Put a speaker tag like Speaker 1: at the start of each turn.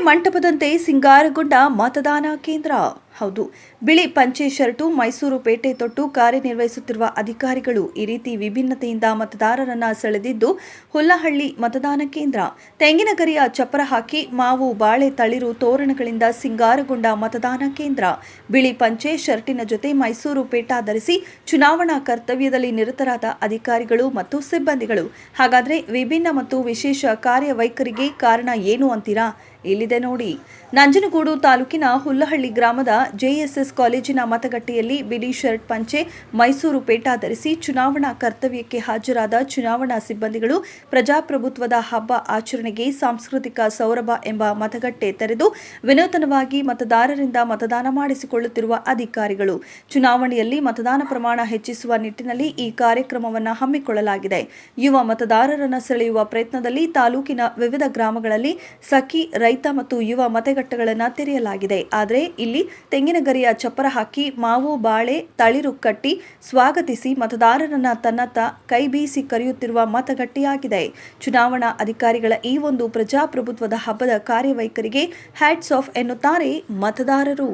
Speaker 1: ಮಂಟಪದಂತೆ ಸಿಂಗಾರಗೊಂಡ ಮತದಾನ ಕೇಂದ್ರ. ಹೌದು, ಬಿಳಿ ಪಂಚೆ ಶರ್ಟು, ಮೈಸೂರು ಪೇಟೆ ತೊಟ್ಟು ಕಾರ್ಯನಿರ್ವಹಿಸುತ್ತಿರುವ ಅಧಿಕಾರಿಗಳು ಈ ರೀತಿ ವಿಭಿನ್ನತೆಯಿಂದ ಮತದಾರರನ್ನ ಸೆಳೆದಿದ್ದು ಹುಲ್ಲಹಳ್ಳಿ ಮತದಾನ ಕೇಂದ್ರ. ತೆಂಗಿನಗರಿಯ ಚಪ್ಪರ ಹಾಕಿ ಮಾವು ಬಾಳೆ ತಳಿರು ತೋರಣಗಳಿಂದ ಸಿಂಗಾರಗೊಂಡ ಮತದಾನ ಕೇಂದ್ರ. ಬಿಳಿ ಪಂಚೆ ಶರ್ಟಿನ ಜೊತೆ ಮೈಸೂರು ಪೇಟ ಧರಿಸಿ ಚುನಾವಣಾ ಕರ್ತವ್ಯದಲ್ಲಿ ನಿರತರಾದ ಅಧಿಕಾರಿಗಳು ಮತ್ತು ಸಿಬ್ಬಂದಿಗಳು. ಹಾಗಾದ್ರೆ ವಿಭಿನ್ನ ಮತ್ತು ವಿಶೇಷ ಕಾರ್ಯವೈಖರಿಗೆ ಕಾರಣ ಏನು ಅಂತೀರಾ? ಇಲ್ಲಿದೆ ನೋಡಿ. ನಂಜನಗೂಡು ತಾಲೂಕಿನ ಹುಲ್ಲಹಳ್ಳಿ ಗ್ರಾಮದ ಜೆಎಸ್ಎಸ್ ಕಾಲೇಜಿನ ಮತಗಟ್ಟೆಯಲ್ಲಿ ಬಿಳಿ ಶರ್ಟ್ ಪಂಚೆ ಮೈಸೂರು ಪೇಟ ಧರಿಸಿ ಚುನಾವಣಾ ಕರ್ತವ್ಯಕ್ಕೆ ಹಾಜರಾದ ಚುನಾವಣಾ ಸಿಬ್ಬಂದಿಗಳು ಪ್ರಜಾಪ್ರಭುತ್ವದ ಹಬ್ಬ ಆಚರಣೆಗೆ ಸಾಂಸ್ಕೃತಿಕ ಸೌರಭ ಎಂಬ ಮತಗಟ್ಟೆ ತೆರೆದು ವಿನೂತನವಾಗಿ ಮತದಾರರಿಂದ ಮತದಾನ ಮಾಡಿಸಿಕೊಳ್ಳುತ್ತಿರುವ ಅಧಿಕಾರಿಗಳು. ಚುನಾವಣೆಯಲ್ಲಿ ಮತದಾನ ಪ್ರಮಾಣ ಹೆಚ್ಚಿಸುವ ನಿಟ್ಟಿನಲ್ಲಿ ಈ ಕಾರ್ಯಕ್ರಮವನ್ನು ಹಮ್ಮಿಕೊಳ್ಳಲಾಗಿದೆ. ಯುವ ಮತದಾರರನ್ನು ಸೆಳೆಯುವ ಪ್ರಯತ್ನದಲ್ಲಿ ತಾಲೂಕಿನ ವಿವಿಧ ಗ್ರಾಮಗಳಲ್ಲಿ ಸಖಿ, ರೈತ ಮತ್ತು ಯುವ ಮತಗಟ್ಟೆಗಳನ್ನು ತೆರೆಯಲಾಗಿದೆ. ಆದರೆ ಇಲ್ಲಿ ತೆಂಗಿನಗರಿಯ ಚಪ್ಪರ ಹಾಕಿ ಮಾವು ಬಾಳೆ ತಳಿರು ಕಟ್ಟಿ ಸ್ವಾಗತಿಸಿ ಮತದಾರರನ್ನ ತನ್ನತ್ತ ಕೈ ಬೀಸಿ ಕರೆಯುತ್ತಿರುವ ಮತಗಟ್ಟೆಯಾಗಿದೆ. ಚುನಾವಣಾ ಅಧಿಕಾರಿಗಳ ಈ ಒಂದು ಪ್ರಜಾಪ್ರಭುತ್ವದ ಹಬ್ಬದ ಕಾರ್ಯವೈಖರಿಗೆ ಹ್ಯಾಟ್ಸ್ ಆಫ್ ಎನ್ನುತ್ತಾರೆ ಮತದಾರರು.